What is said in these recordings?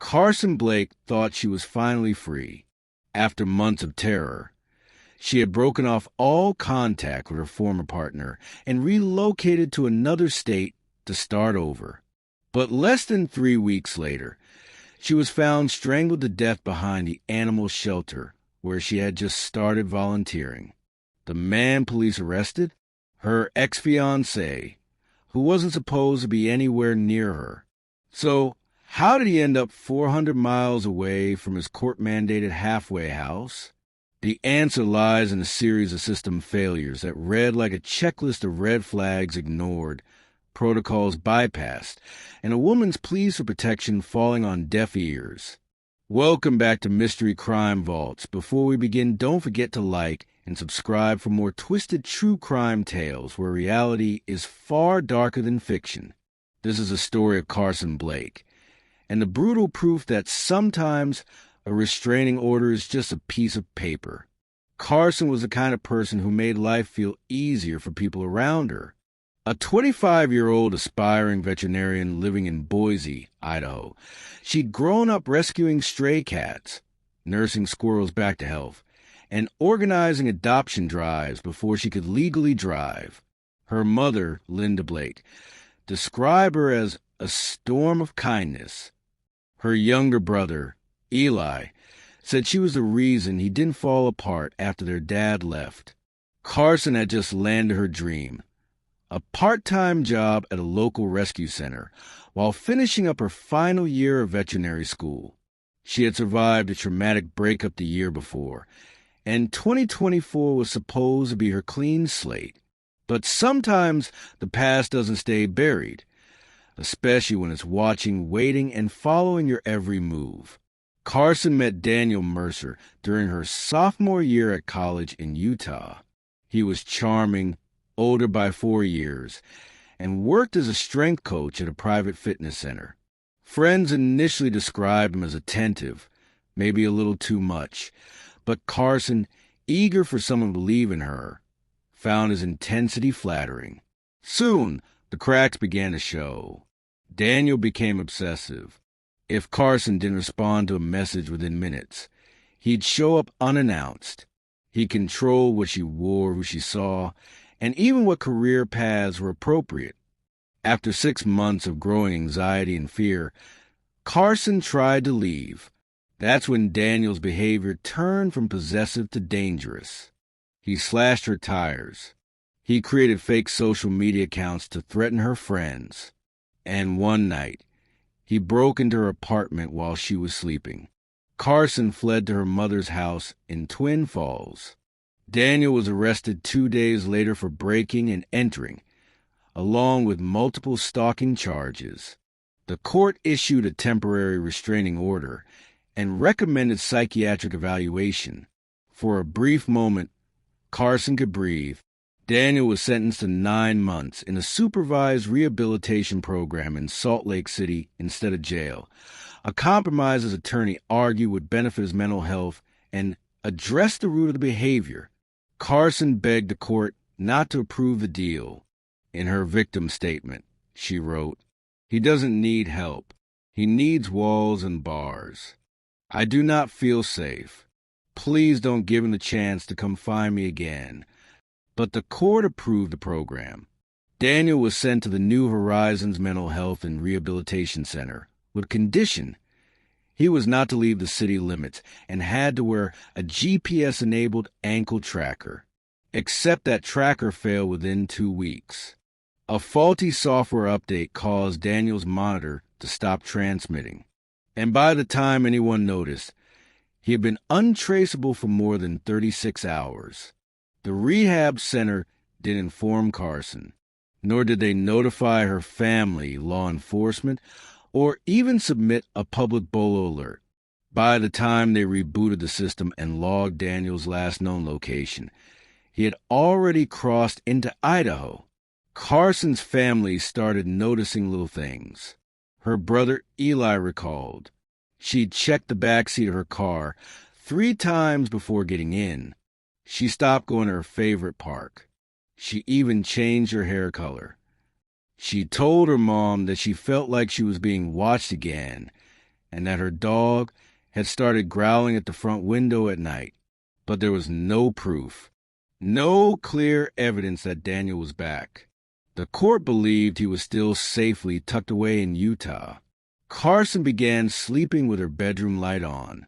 Carson Blake thought she was finally free after months of terror. She had broken off all contact with her former partner and relocated to another state to start over. But less than 3 weeks later, she was found strangled to death behind the animal shelter where she had just started volunteering. The man police arrested? Her ex-fiancé, who wasn't supposed to be anywhere near her. So, how did he end up 400 miles away from his court-mandated halfway house? The answer lies in a series of system failures that read like a checklist of red flags ignored, protocols bypassed, and a woman's pleas for protection falling on deaf ears. Welcome back to Mystery Crime Vaults. Before we begin, don't forget to like and subscribe for more twisted true crime tales where reality is far darker than fiction. This is a story of Carson Blake, and the brutal proof that sometimes a restraining order is just a piece of paper. Carson was the kind of person who made life feel easier for people around her. A 25-year-old aspiring veterinarian living in Boise, Idaho. She'd grown up rescuing stray cats, nursing squirrels back to health, and organizing adoption drives before she could legally drive. Her mother, Linda Blake, described her as a storm of kindness. Her younger brother, Eli, said she was the reason he didn't fall apart after their dad left. Carson had just landed her dream, a part-time job at a local rescue center, while finishing up her final year of veterinary school. She had survived a traumatic breakup the year before, and 2024 was supposed to be her clean slate. But sometimes the past doesn't stay buried, especially when it's watching, waiting, and following your every move. Carson met Daniel Mercer during her sophomore year at college in Utah. He was charming, older by 4 years, and worked as a strength coach at a private fitness center. Friends initially described him as attentive, maybe a little too much, but Carson, eager for someone to believe in her, found his intensity flattering. Soon, the cracks began to show. Daniel became obsessive. If Carson didn't respond to a message within minutes, he'd show up unannounced. He controlled what she wore, who she saw, and even what career paths were appropriate. After 6 months of growing anxiety and fear, Carson tried to leave. That's when Daniel's behavior turned from possessive to dangerous. He slashed her tires. He created fake social media accounts to threaten her friends. And one night, he broke into her apartment while she was sleeping. Carson fled to her mother's house in Twin Falls. Daniel was arrested 2 days later for breaking and entering, along with multiple stalking charges. The court issued a temporary restraining order and recommended psychiatric evaluation. For a brief moment, Carson could breathe. Daniel was sentenced to 9 months in a supervised rehabilitation program in Salt Lake City instead of jail. A compromise his attorney argued would benefit his mental health and address the root of the behavior. Carson begged the court not to approve the deal. In her victim statement, she wrote, "He doesn't need help. He needs walls and bars. I do not feel safe. Please don't give him the chance to come find me again." But the court approved the program. Daniel was sent to the New Horizons Mental Health and Rehabilitation Center with condition. He was not to leave the city limits and had to wear a GPS-enabled ankle tracker, except that tracker failed within 2 weeks. A faulty software update caused Daniel's monitor to stop transmitting, and by the time anyone noticed, he had been untraceable for more than 36 hours. The rehab center didn't inform Carson, nor did they notify her family, law enforcement, or even submit a public bolo alert. By the time they rebooted the system and logged Daniel's last known location, he had already crossed into Idaho. Carson's family started noticing little things. Her brother Eli recalled she'd checked the backseat of her car 3 times before getting in. She stopped going to her favorite park. She even changed her hair color. She told her mom that she felt like she was being watched again, and that her dog had started growling at the front window at night. But there was no proof, no clear evidence that Daniel was back. The court believed he was still safely tucked away in Utah. Carson began sleeping with her bedroom light on.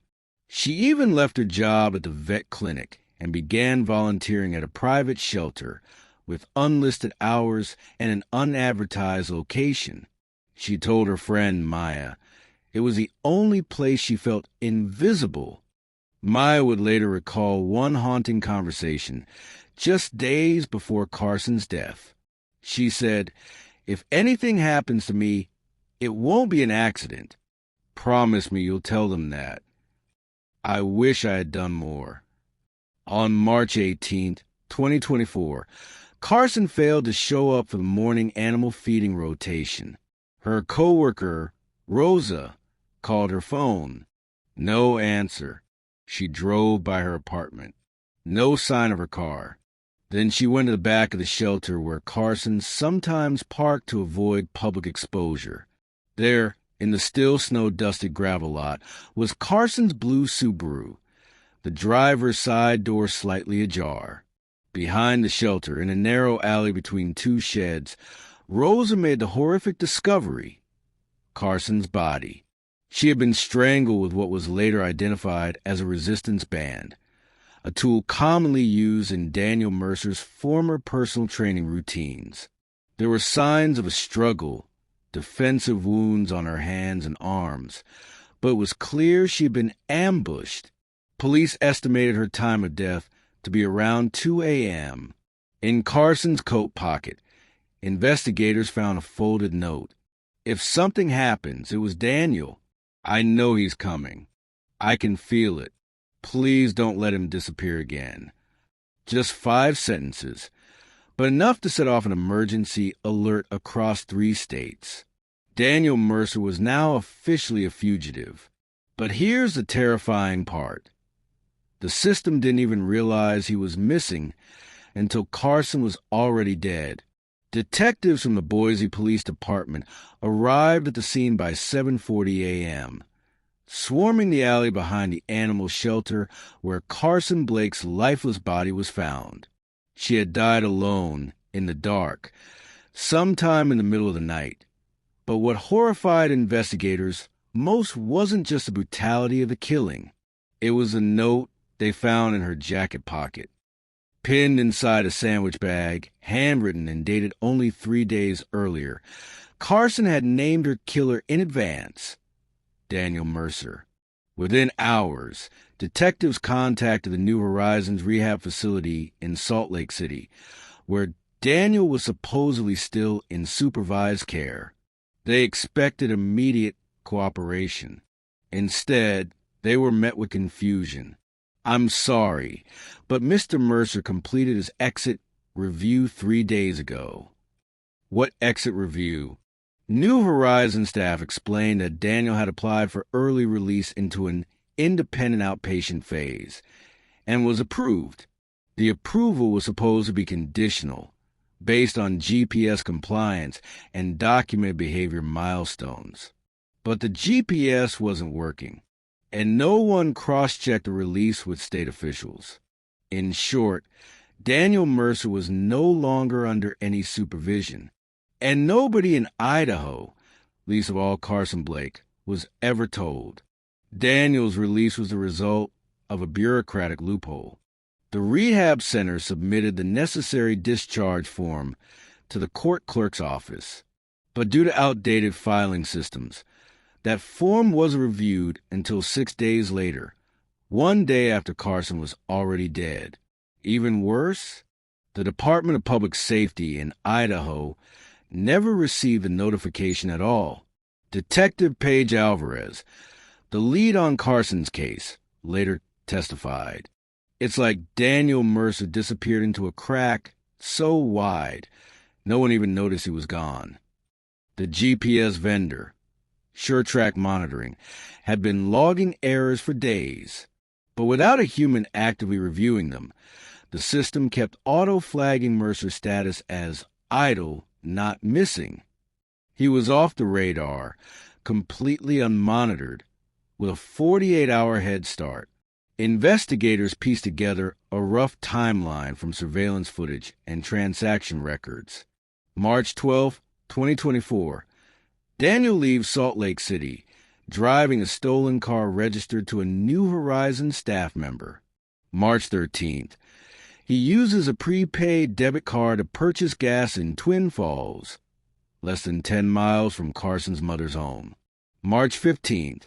She even left her job at the vet clinic and began volunteering at a private shelter with unlisted hours and an unadvertised location. She told her friend Maya it was the only place she felt invisible. Maya would later recall one haunting conversation just days before Carson's death. She said, "If anything happens to me, it won't be an accident. Promise me you'll tell them that. I wish I had done more." On March 18, 2024, Carson failed to show up for the morning animal feeding rotation. Her coworker, Rosa, called her phone. No answer. She drove by her apartment. No sign of her car. Then she went to the back of the shelter where Carson sometimes parked to avoid public exposure. There, in the still snow-dusted gravel lot, was Carson's blue Subaru, the driver's side door slightly ajar. Behind the shelter, in a narrow alley between two sheds, Rosa made the horrific discovery: Carson's body. She had been strangled with what was later identified as a resistance band, a tool commonly used in Daniel Mercer's former personal training routines. There were signs of a struggle, defensive wounds on her hands and arms, but it was clear she had been ambushed. Police estimated her time of death to be around 2 a.m. In Carson's coat pocket, investigators found a folded note. "If something happens, it was Daniel. I know he's coming. I can feel it. Please don't let him disappear again." Just 5 sentences, but enough to set off an emergency alert across 3 states. Daniel Mercer was now officially a fugitive. But here's the terrifying part. The system didn't even realize he was missing until Carson was already dead. Detectives from the Boise Police Department arrived at the scene by 7:40 a.m., swarming the alley behind the animal shelter where Carson Blake's lifeless body was found. She had died alone, in the dark, sometime in the middle of the night. But what horrified investigators most wasn't just the brutality of the killing. It was a note they found in her jacket pocket. Pinned inside a sandwich bag, handwritten and dated only 3 days earlier, Carson had named her killer in advance: Daniel Mercer. Within hours, detectives contacted the New Horizons rehab facility in Salt Lake City, where Daniel was supposedly still in supervised care. They expected immediate cooperation. Instead, they were met with confusion. "I'm sorry, but Mr. Mercer completed his exit review 3 days ago." What exit review? New Horizons staff explained that Daniel had applied for early release into an independent outpatient phase and was approved. The approval was supposed to be conditional, based on GPS compliance and documented behavior milestones. But the GPS wasn't working, and no one cross-checked the release with state officials. In short, Daniel Mercer was no longer under any supervision, and nobody in Idaho, least of all Carson Blake, was ever told. Daniel's release was the result of a bureaucratic loophole. The rehab center submitted the necessary discharge form to the court clerk's office, but due to outdated filing systems, that form wasn't reviewed until 6 days later, 1 day after Carson was already dead. Even worse, the Department of Public Safety in Idaho never received the notification at all. Detective Paige Alvarez, the lead on Carson's case, later testified. "It's like Daniel Mercer disappeared into a crack so wide, no one even noticed he was gone." The GPS vendor, SureTrack Monitoring, had been logging errors for days, but without a human actively reviewing them, the system kept auto-flagging Mercer's status as idle, not missing. He was off the radar, completely unmonitored, with a 48-hour head start. Investigators pieced together a rough timeline from surveillance footage and transaction records. March 12, 2024. Daniel leaves Salt Lake City, driving a stolen car registered to a New Horizons staff member. March 13th. He uses a prepaid debit card to purchase gas in Twin Falls, less than 10 miles from Carson's mother's home. March 15th.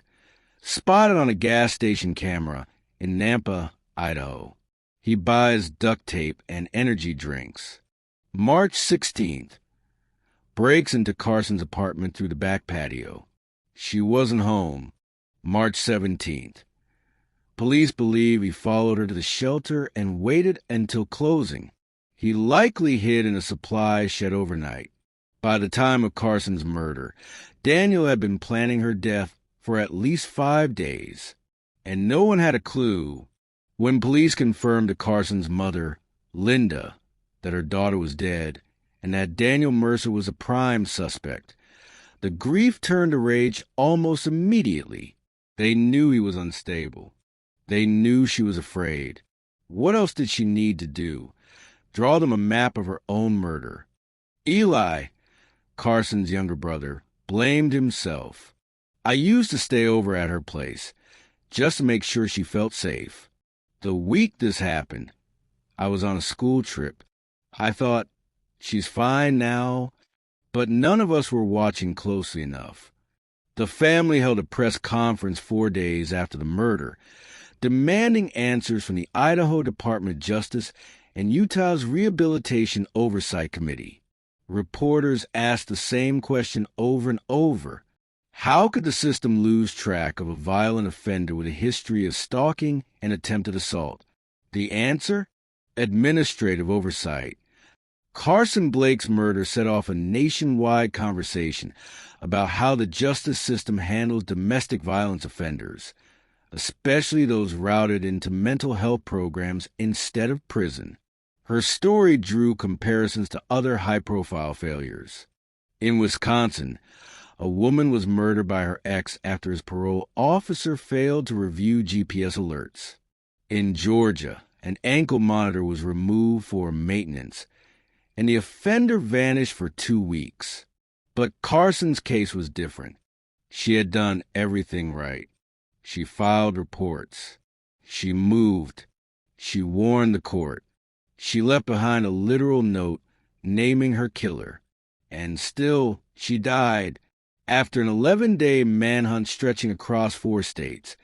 Spotted on a gas station camera in Nampa, Idaho. He buys duct tape and energy drinks. March 16th. Breaks into Carson's apartment through the back patio. She wasn't home. March 17th. Police believe he followed her to the shelter and waited until closing. He likely hid in a supply shed overnight. By the time of Carson's murder, Daniel had been planning her death for at least 5 days, and no one had a clue. When police confirmed to Carson's mother, Linda, that her daughter was dead and that Daniel Mercer was a prime suspect, the grief turned to rage almost immediately. They knew he was unstable. They knew she was afraid. What else did she need to do? Draw them a map of her own murder. Eli, Carson's younger brother, blamed himself. I used to stay over at her place, just to make sure she felt safe. The week this happened, I was on a school trip. I thought, she's fine now, but none of us were watching closely enough. The family held a press conference 4 days after the murder, demanding answers from the Idaho Department of Justice and Utah's Rehabilitation Oversight Committee. Reporters asked the same question over and over. How could the system lose track of a violent offender with a history of stalking and attempted assault? The answer? Administrative oversight. Carson Blake's murder set off a nationwide conversation about how the justice system handles domestic violence offenders, especially those routed into mental health programs instead of prison. Her story drew comparisons to other high-profile failures. In Wisconsin, a woman was murdered by her ex after his parole officer failed to review GPS alerts. In Georgia, an ankle monitor was removed for maintenance, and the offender vanished for 2 weeks. But Carson's case was different. She had done everything right. She filed reports. She moved. She warned the court. She left behind a literal note naming her killer. And still, she died. After an 11-day manhunt stretching across 4 states,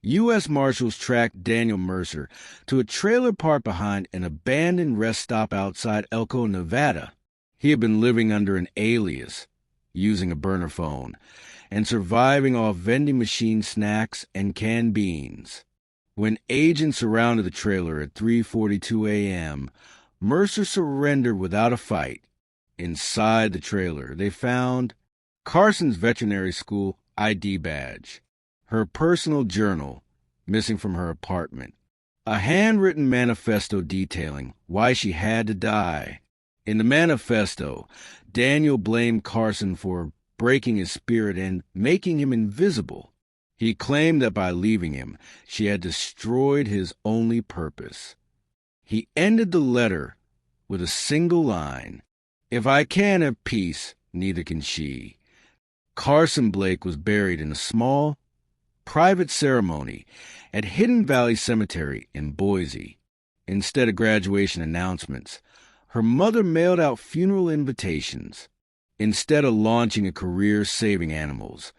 U.S. Marshals tracked Daniel Mercer to a trailer park behind an abandoned rest stop outside Elko, Nevada. He had been living under an alias, using a burner phone, and surviving off vending machine snacks and canned beans. When agents surrounded the trailer at 3:42 a.m., Mercer surrendered without a fight. Inside the trailer, they found Carson's veterinary school ID badge, her personal journal, missing from her apartment, a handwritten manifesto detailing why she had to die. In the manifesto, Daniel blamed Carson for breaking his spirit and making him invisible. He claimed that by leaving him, she had destroyed his only purpose. He ended the letter with a single line, "If I can't have peace, neither can she." Carson Blake was buried in a small, private ceremony at Hidden Valley Cemetery in Boise. Instead of graduation announcements, her mother mailed out funeral invitations. Instead of launching a career saving animals,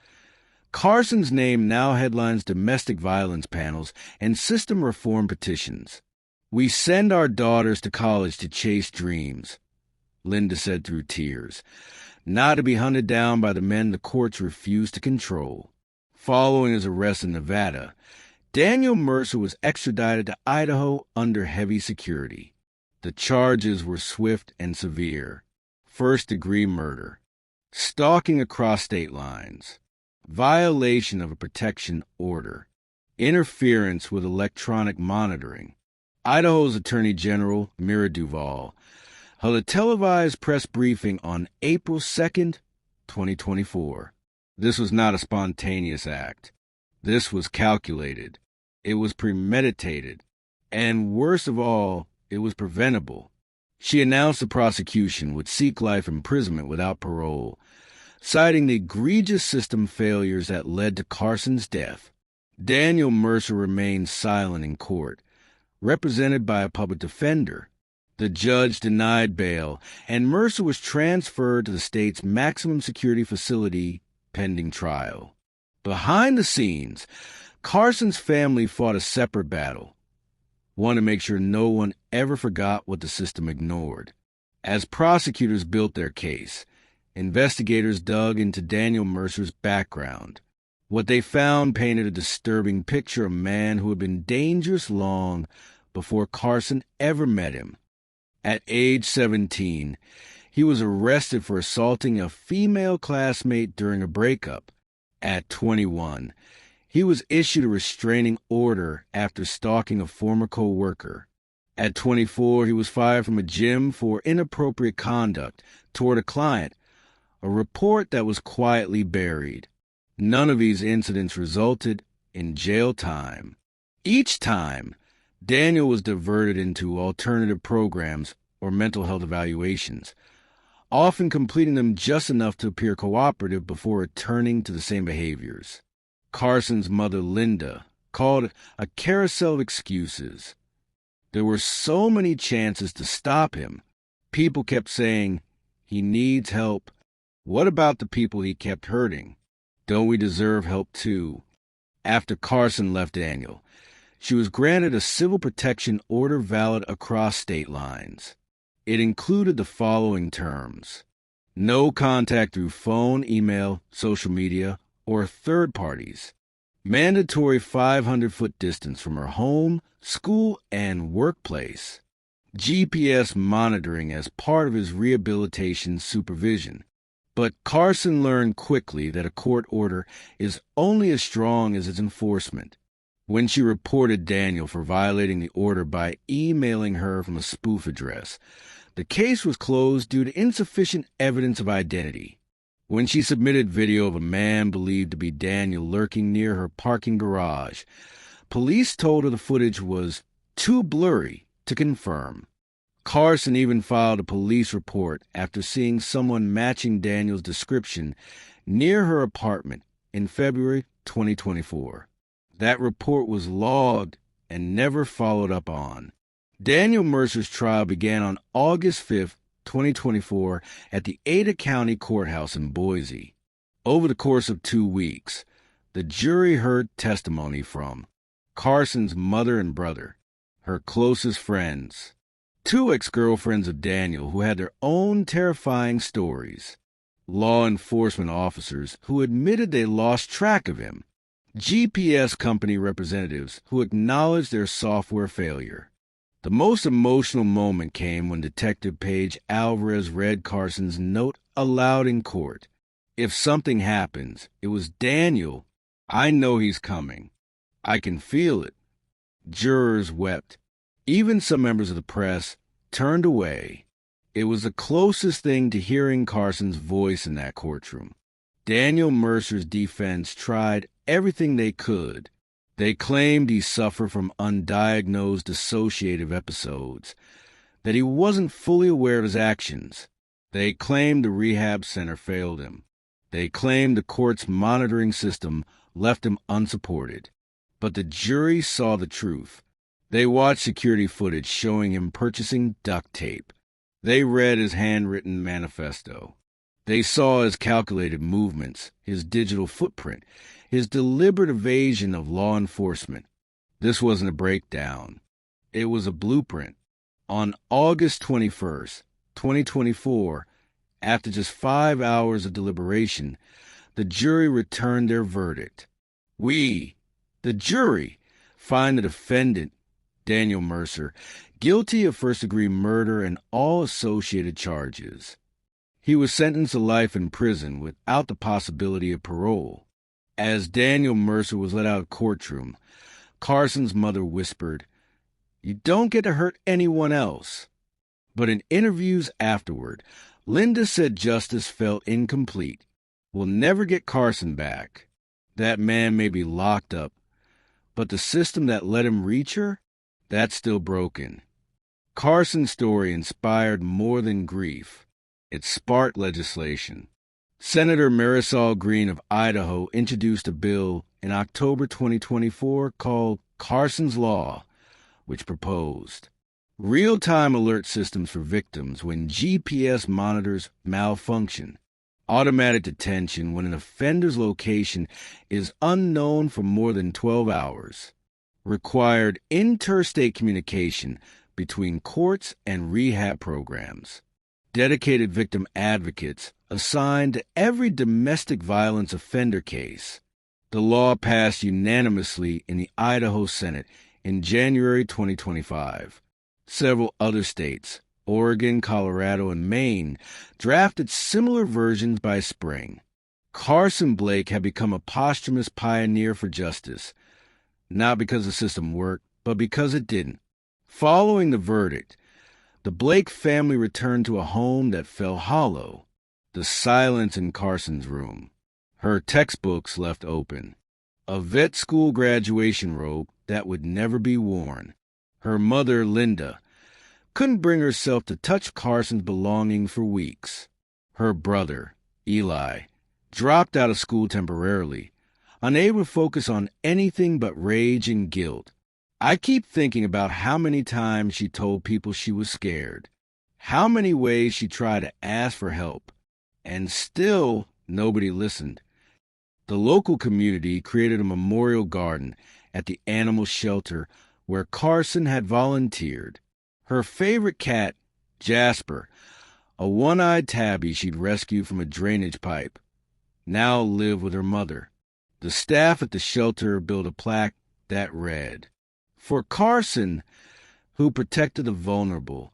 Carson's name now headlines domestic violence panels and system reform petitions. "We send our daughters to college to chase dreams," Linda said through tears, "not to be hunted down by the men the courts refuse to control." Following his arrest in Nevada, Daniel Mercer was extradited to Idaho under heavy security. The charges were swift and severe: first-degree murder, stalking across state lines, violation of a protection order, interference with electronic monitoring. Idaho's Attorney General, Mira Duval, held a televised press briefing on April 2nd, 2024. This was not a spontaneous act. This was calculated. It was premeditated. And worst of all, it was preventable. She announced the prosecution would seek life imprisonment without parole, citing the egregious system failures that led to Carson's death. Daniel Mercer remained silent in court, represented by a public defender. The judge denied bail, and Mercer was transferred to the state's maximum security facility pending trial. Behind the scenes, Carson's family fought a separate battle, one to make sure no one ever forgot what the system ignored. As prosecutors built their case, investigators dug into Daniel Mercer's background. What they found painted a disturbing picture of a man who had been dangerous long before Carson ever met him. At age 17, he was arrested for assaulting a female classmate during a breakup. At 21, he was issued a restraining order after stalking a former co-worker. At 24, he was fired from a gym for inappropriate conduct toward a client, a report that was quietly buried. None of these incidents resulted in jail time. Each time, Daniel was diverted into alternative programs or mental health evaluations, often completing them just enough to appear cooperative before returning to the same behaviors. Carson's mother, Linda, called it a carousel of excuses. There were so many chances to stop him. People kept saying, "He needs help. What about the people he kept hurting? Don't we deserve help too?" After Carson left Daniel, she was granted a civil protection order valid across state lines. It included the following terms: no contact through phone, email, social media, or third parties. Mandatory 500-foot distance from her home, school, and workplace. GPS monitoring as part of his rehabilitation supervision. But Carson learned quickly that a court order is only as strong as its enforcement. When she reported Daniel for violating the order by emailing her from a spoof address, the case was closed due to insufficient evidence of identity. When she submitted video of a man believed to be Daniel lurking near her parking garage, police told her the footage was too blurry to confirm. Carson even filed a police report after seeing someone matching Daniel's description near her apartment in February 2024. That report was logged and never followed up on. Daniel Mercer's trial began on August 5, 2024, at the Ada County Courthouse in Boise. Over the course of 2 weeks, the jury heard testimony from Carson's mother and brother, her closest friends, 2 ex-girlfriends of Daniel who had their own terrifying stories, law enforcement officers who admitted they lost track of him, GPS company representatives who acknowledged their software failure. The most emotional moment came when Detective Paige Alvarez read Carson's note aloud in court. "If something happens, it was Daniel. I know he's coming. I can feel it." Jurors wept. Even some members of the press turned away. It was the closest thing to hearing Carson's voice in that courtroom. Daniel Mercer's defense tried everything they could. They claimed he suffered from undiagnosed dissociative episodes, that he wasn't fully aware of his actions. They claimed the rehab center failed him. They claimed the court's monitoring system left him unsupported. But the jury saw the truth. They watched security footage showing him purchasing duct tape. They read his handwritten manifesto. They saw his calculated movements, his digital footprint, his deliberate evasion of law enforcement. This wasn't a breakdown. It was a blueprint. On August 21st, 2024, after just 5 hours of deliberation, the jury returned their verdict. We, the jury, find the defendant, Daniel Mercer, guilty of first-degree murder and all associated charges. He was sentenced to life in prison without the possibility of parole. As Daniel Mercer was let out of the courtroom, Carson's mother whispered, "You don't get to hurt anyone else." But in interviews afterward, Linda said justice felt incomplete. "We'll never get Carson back." That man may be locked up, but the system that let him reach her, that's still broken. Carson's story inspired more than grief. It sparked legislation. Senator Marisol Green of Idaho introduced a bill in October 2024 called Carson's Law, which proposed real-time alert systems for victims when GPS monitors malfunction, automatic detention when an offender's location is unknown for more than 12 hours, required interstate communication between courts and rehab programs, dedicated victim advocates assigned to every domestic violence offender case. The law passed unanimously in the Idaho Senate in January 2025. Several other states, Oregon, Colorado, and Maine, drafted similar versions by spring. Carson Blake had become a posthumous pioneer for justice, not because the system worked, but because it didn't. Following the verdict, the Blake family returned to a home that fell hollow, the silence in Carson's room, her textbooks left open, a vet school graduation robe that would never be worn. Her mother, Linda, couldn't bring herself to touch Carson's belongings for weeks. Her brother, Eli, dropped out of school temporarily, unable to focus on anything but rage and guilt. I keep thinking about how many times she told people she was scared, how many ways she tried to ask for help, and still nobody listened. The local community created a memorial garden at the animal shelter where Carson had volunteered. Her favorite cat, Jasper, a one-eyed tabby she'd rescued from a drainage pipe, now lived with her mother. The staff at the shelter built a plaque that read, "For Carson, who protected the vulnerable,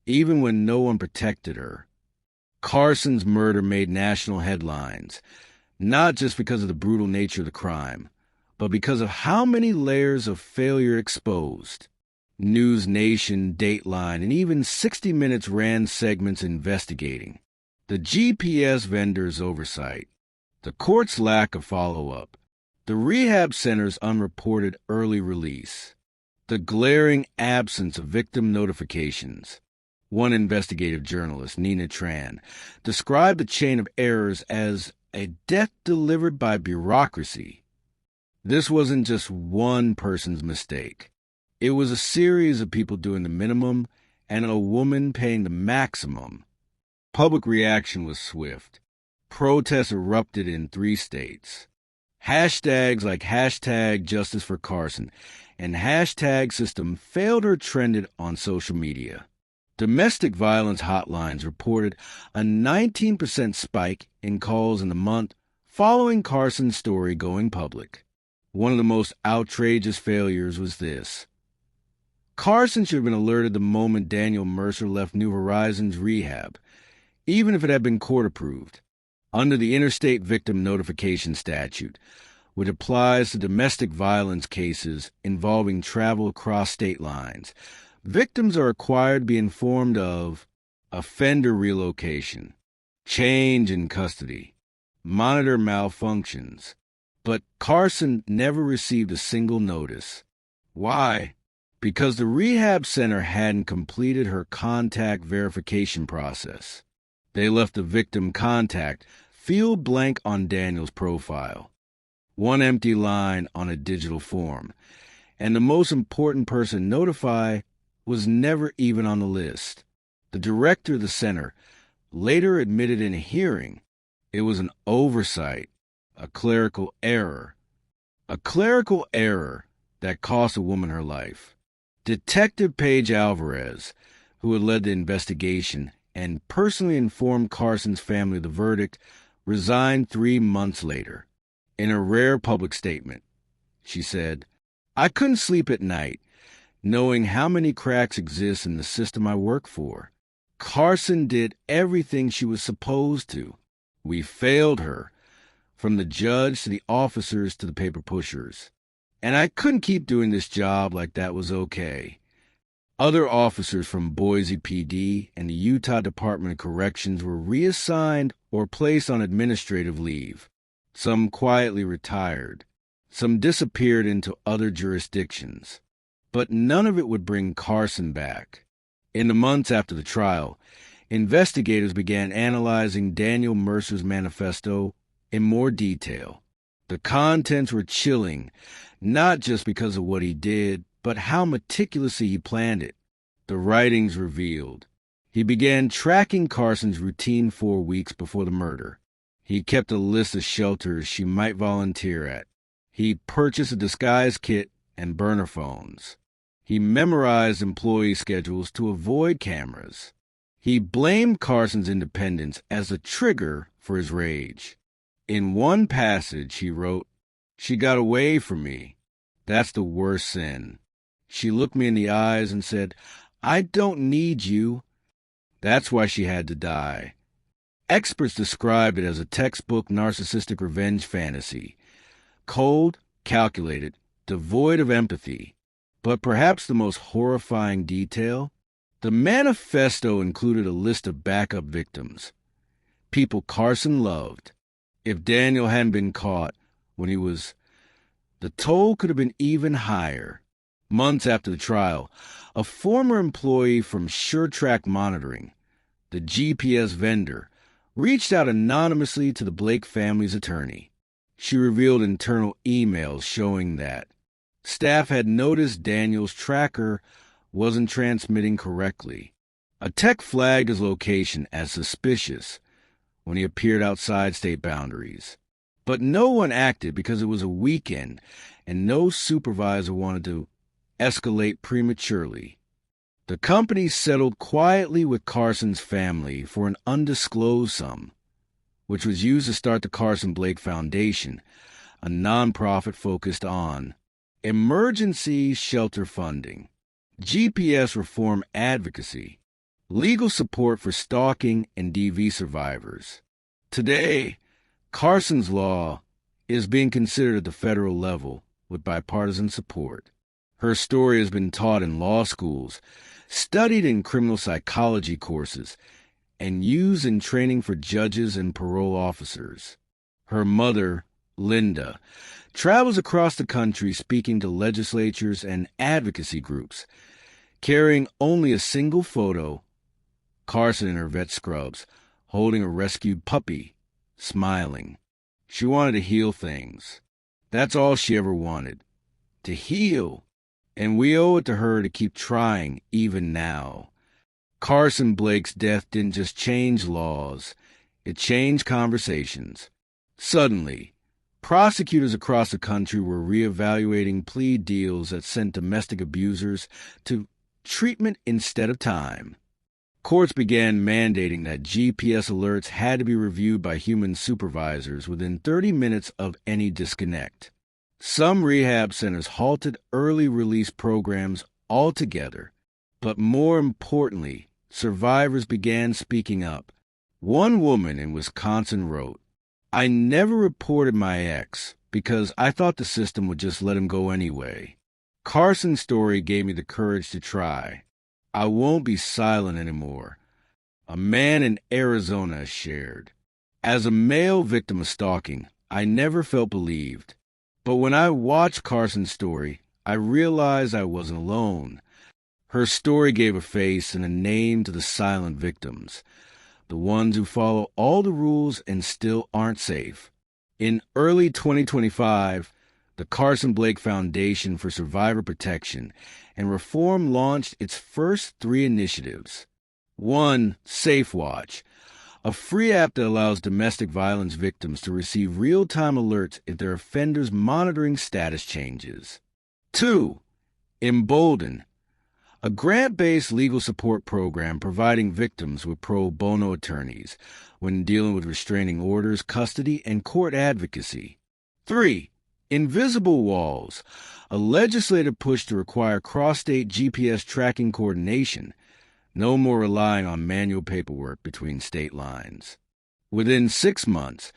even when no one protected her." Carson's murder made national headlines, not just because of the brutal nature of the crime, but because of how many layers of failure exposed. News Nation, Dateline, and even 60 Minutes ran segments investigating the GPS vendor's oversight, the court's lack of follow-up, the rehab center's unreported early release, the glaring absence of victim notifications. One investigative journalist, Nina Tran, described the chain of errors as a death delivered by bureaucracy. This wasn't just one person's mistake. It was a series of people doing the minimum and a woman paying the maximum. Public reaction was swift. Protests erupted in 3 states. Hashtags like hashtag Justice for Carson and hashtag system failed or trended on social media. Domestic violence hotlines reported a 19% spike in calls in the month following Carson's story going public. One of the most outrageous failures was this. Carson should have been alerted the moment Daniel Mercer left New Horizons rehab, even if it had been court-approved, under the Interstate Victim Notification Statute, which applies to domestic violence cases involving travel across state lines. Victims are required to be informed of offender relocation, change in custody, monitor malfunctions. But Carson never received a single notice. Why? Because the rehab center hadn't completed her contact verification process. They left the victim contact field blank on Daniel's profile, one empty line on a digital form, and the most important person notified was never even on the list. The director of the center later admitted in a hearing it was an oversight, a clerical error that cost a woman her life. Detective Paige Alvarez, who had led the investigation and personally informed Carson's family of the verdict, resigned 3 months later. In a rare public statement, she said, "I couldn't sleep at night, knowing how many cracks exist in the system I work for. Carson did everything she was supposed to. We failed her, from the judge to the officers to the paper pushers. And I couldn't keep doing this job like that was okay." Other officers from Boise PD and the Utah Department of Corrections were reassigned or placed on administrative leave. Some quietly retired. Some disappeared into other jurisdictions. But none of it would bring Carson back. In the months after the trial, investigators began analyzing Daniel Mercer's manifesto in more detail. The contents were chilling, not just because of what he did, but how meticulously he planned it. The writings revealed. He began tracking Carson's routine 4 weeks before the murder. He kept a list of shelters she might volunteer at. He purchased a disguise kit and burner phones. He memorized employee schedules to avoid cameras. He blamed Carson's independence as a trigger for his rage. In one passage, he wrote, "She got away from me. That's the worst sin. She looked me in the eyes and said, 'I don't need you.' That's why she had to die." Experts described it as a textbook narcissistic revenge fantasy. Cold, calculated, devoid of empathy. But perhaps the most horrifying detail? The manifesto included a list of backup victims. People Carson loved. If Daniel hadn't been caught when the toll could have been even higher. Months after the trial, a former employee from SureTrack Monitoring, the GPS vendor, reached out anonymously to the Blake family's attorney. She revealed internal emails showing that staff had noticed Daniel's tracker wasn't transmitting correctly. A tech flagged his location as suspicious when he appeared outside state boundaries. But no one acted because it was a weekend and no supervisor wanted to escalate prematurely. The company settled quietly with Carson's family for an undisclosed sum, which was used to start the Carson Blake Foundation, a nonprofit focused on emergency shelter funding, GPS reform advocacy, legal support for stalking and DV survivors. Today, Carson's law is being considered at the federal level with bipartisan support. Her story has been taught in law schools, studied in criminal psychology courses, and used in training for judges and parole officers. Her mother, Linda, travels across the country speaking to legislatures and advocacy groups, carrying only a single photo, Carson in her vet scrubs, holding a rescued puppy, smiling. She wanted to heal things. That's all she ever wanted, to heal. And we owe it to her to keep trying even now. Carson Blake's death didn't just change laws, it changed conversations. Suddenly, prosecutors across the country were reevaluating plea deals that sent domestic abusers to treatment instead of time. Courts began mandating that GPS alerts had to be reviewed by human supervisors within 30 minutes of any disconnect. Some rehab centers halted early release programs altogether, but more importantly, survivors began speaking up. One woman in Wisconsin wrote, "I never reported my ex because I thought the system would just let him go anyway. Carson's story gave me the courage to try. I won't be silent anymore." A man in Arizona shared, "As a male victim of stalking, I never felt believed. But when I watched Carson's story, I realized I wasn't alone." Her story gave a face and a name to the silent victims, the ones who follow all the rules and still aren't safe. In early 2025, the Carson Blake Foundation for Survivor Protection and Reform launched its first 3 initiatives. 1. Safe Watch, a free app that allows domestic violence victims to receive real-time alerts if their offender's monitoring status changes. 2. Embolden, a grant-based legal support program providing victims with pro bono attorneys when dealing with restraining orders, custody, and court advocacy. 3. Invisible Walls, a legislative push to require cross-state GPS tracking coordination. No more relying on manual paperwork between state lines. Within 6 months,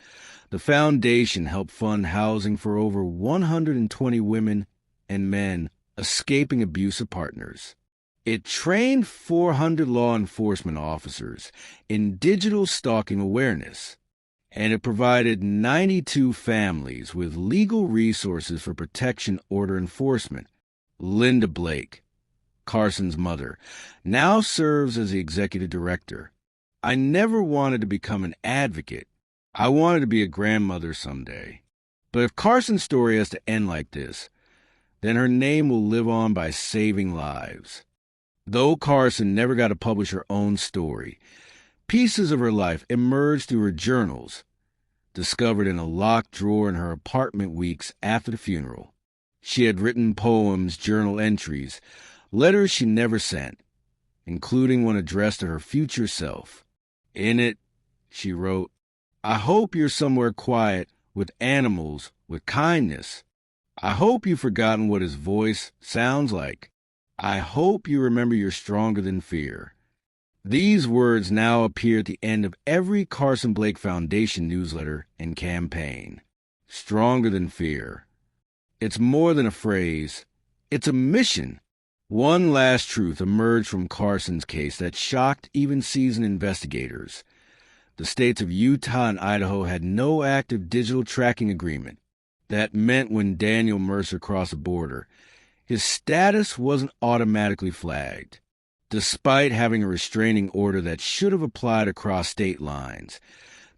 the foundation helped fund housing for over 120 women and men escaping abusive partners. It trained 400 law enforcement officers in digital stalking awareness. and it provided 92 families with legal resources for protection order enforcement. Linda Blake, Carson's mother, now serves as the executive director. I never wanted to become an advocate. I wanted to be a grandmother someday. But if Carson's story has to end like this, then her name will live on by saving lives. Though Carson never got to publish her own story, pieces of her life emerged through her journals, discovered in a locked drawer in her apartment weeks after the funeral. She had written poems, journal entries, letters she never sent, including one addressed to her future self. In it, she wrote, "I hope you're somewhere quiet with animals, with kindness. I hope you've forgotten what his voice sounds like. I hope you remember you're stronger than fear." These words now appear at the end of every Carson Blake Foundation newsletter and campaign. Stronger than fear. It's more than a phrase. It's a mission. One last truth emerged from Carson's case that shocked even seasoned investigators. The states of Utah and Idaho had no active digital tracking agreement. That meant when Daniel Mercer crossed the border, his status wasn't automatically flagged. Despite having a restraining order that should have applied across state lines,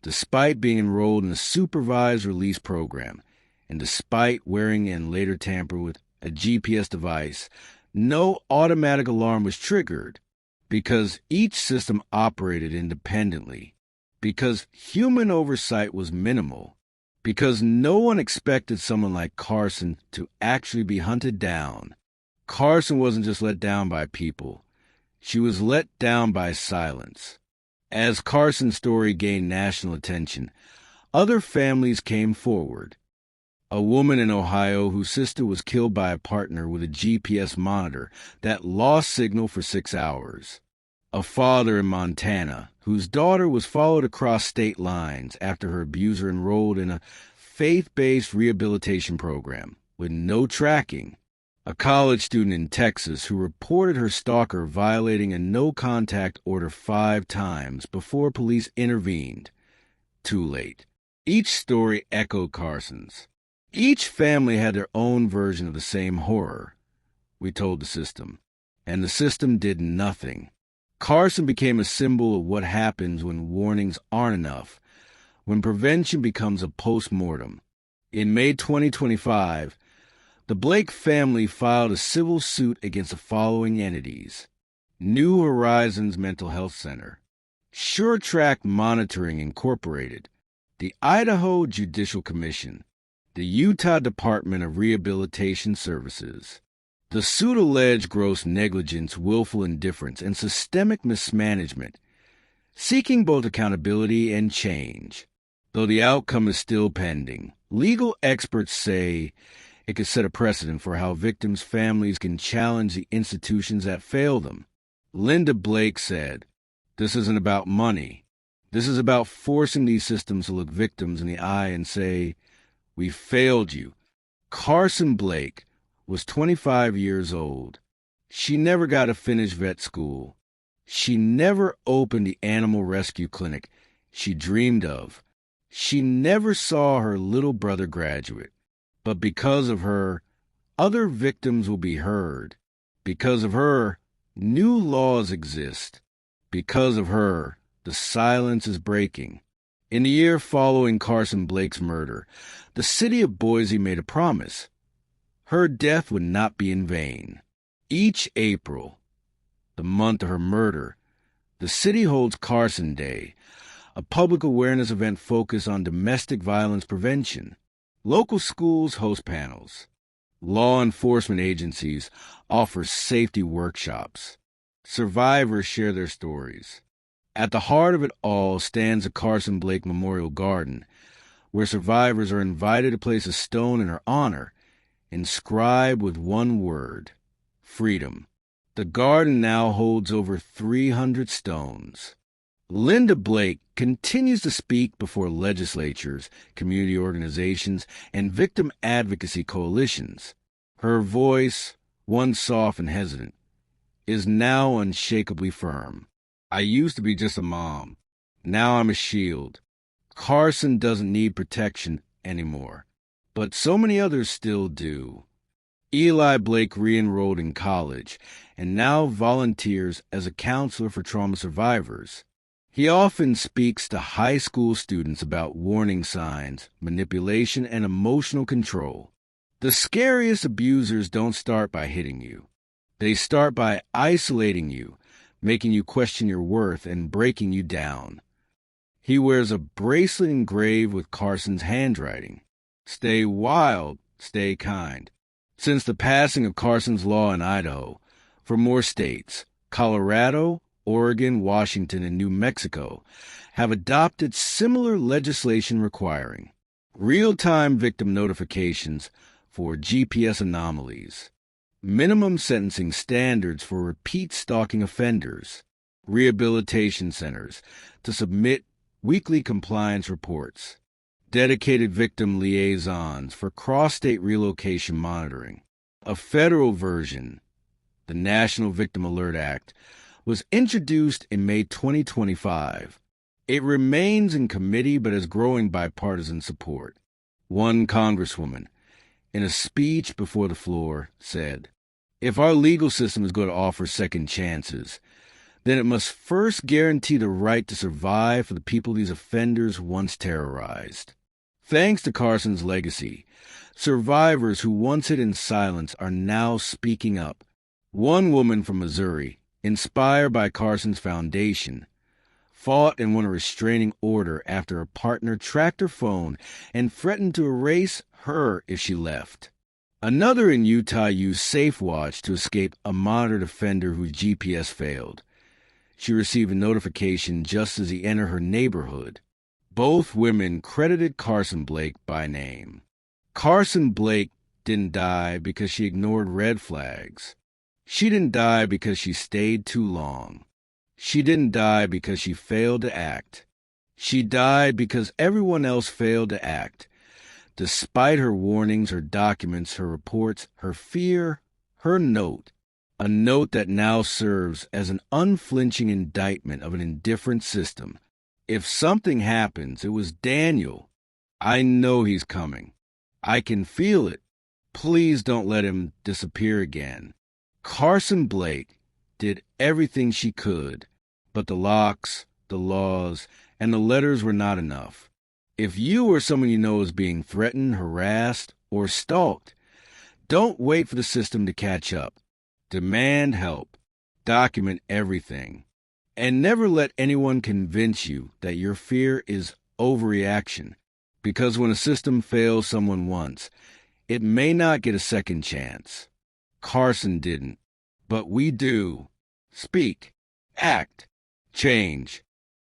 despite being enrolled in a supervised release program, and despite wearing and later tamper with a GPS device, no automatic alarm was triggered because each system operated independently, because human oversight was minimal, because no one expected someone like Carson to actually be hunted down. Carson wasn't just let down by people. She was let down by silence. As Carson's story gained national attention, other families came forward. A woman in Ohio whose sister was killed by a partner with a GPS monitor that lost signal for 6 hours. A father in Montana whose daughter was followed across state lines after her abuser enrolled in a faith-based rehabilitation program with no tracking. A college student in Texas who reported her stalker violating a no-contact order 5 times before police intervened. Too late. Each story echoed Carson's. Each family had their own version of the same horror. We told the system, and the system did nothing. Carson became a symbol of what happens when warnings aren't enough, when prevention becomes a post-mortem. In May 2025, the Blake family filed a civil suit against the following entities: New Horizons Mental Health Center, SureTrack Monitoring Incorporated, the Idaho Judicial Commission, the Utah Department of Rehabilitation Services. The suit alleged gross negligence, willful indifference, and systemic mismanagement, seeking both accountability and change. Though the outcome is still pending, legal experts say it could set a precedent for how victims' families can challenge the institutions that fail them. Linda Blake said, "This isn't about money. This is about forcing these systems to look victims in the eye and say, 'We failed you.'" Carson Blake was 25 years old. She never got to finish vet school. She never opened the animal rescue clinic she dreamed of. She never saw her little brother graduate. But because of her, other victims will be heard. Because of her, new laws exist. Because of her, the silence is breaking. In the year following Carson Blake's murder, the city of Boise made a promise. Her death would not be in vain. Each April, the month of her murder, the city holds Carson Day, a public awareness event focused on domestic violence prevention. Local schools host panels. Law enforcement agencies offer safety workshops. Survivors share their stories. At the heart of it all stands the Carson Blake Memorial Garden, where survivors are invited to place a stone in her honor, inscribed with one word: freedom. The garden now holds over 300 stones. Linda Blake continues to speak before legislatures, community organizations, and victim advocacy coalitions. Her voice, once soft and hesitant, is now unshakably firm. "I used to be just a mom. Now I'm a shield." Carson doesn't need protection anymore, but so many others still do. Eli Blake re-enrolled in college and now volunteers as a counselor for trauma survivors. He often speaks to high school students about warning signs, manipulation, and emotional control. The scariest abusers don't start by hitting you. They start by isolating you, making you question your worth, and breaking you down. He wears a bracelet engraved with Carson's handwriting. Stay wild, stay kind. Since the passing of Carson's law in Idaho, for more states, Colorado, Oregon, Washington, and New Mexico, have adopted similar legislation requiring real-time victim notifications for GPS anomalies, minimum sentencing standards for repeat stalking offenders, rehabilitation centers to submit weekly compliance reports, dedicated victim liaisons for cross-state relocation monitoring. A federal version, the National Victim Alert Act, was introduced in May 2025. It remains in committee but has growing bipartisan support. One congresswoman, in a speech before the floor, said, "If our legal system is going to offer second chances, then it must first guarantee the right to survive for the people these offenders once terrorized." Thanks to Carson's legacy, survivors who once hid in silence are now speaking up. One woman from Missouri, inspired by Carson's foundation, fought and won a restraining order after a partner tracked her phone and threatened to erase her if she left. Another in Utah used SafeWatch to escape a monitored offender whose GPS failed. She received a notification just as he entered her neighborhood. Both women credited Carson Blake by name. Carson Blake didn't die because she ignored red flags. She didn't die because she stayed too long. She didn't die because she failed to act. She died because everyone else failed to act. Despite her warnings, her documents, her reports, her fear, her note, a note that now serves as an unflinching indictment of an indifferent system. If something happens, it was Daniel. I know he's coming. I can feel it. Please don't let him disappear again. Carson Blake did everything she could, but the locks, the laws, and the letters were not enough. If you or someone you know is being threatened, harassed, or stalked, don't wait for the system to catch up. Demand help. Document everything. And never let anyone convince you that your fear is overreaction, because when a system fails someone once, it may not get a second chance. Carson didn't, but we do. Speak, act, change.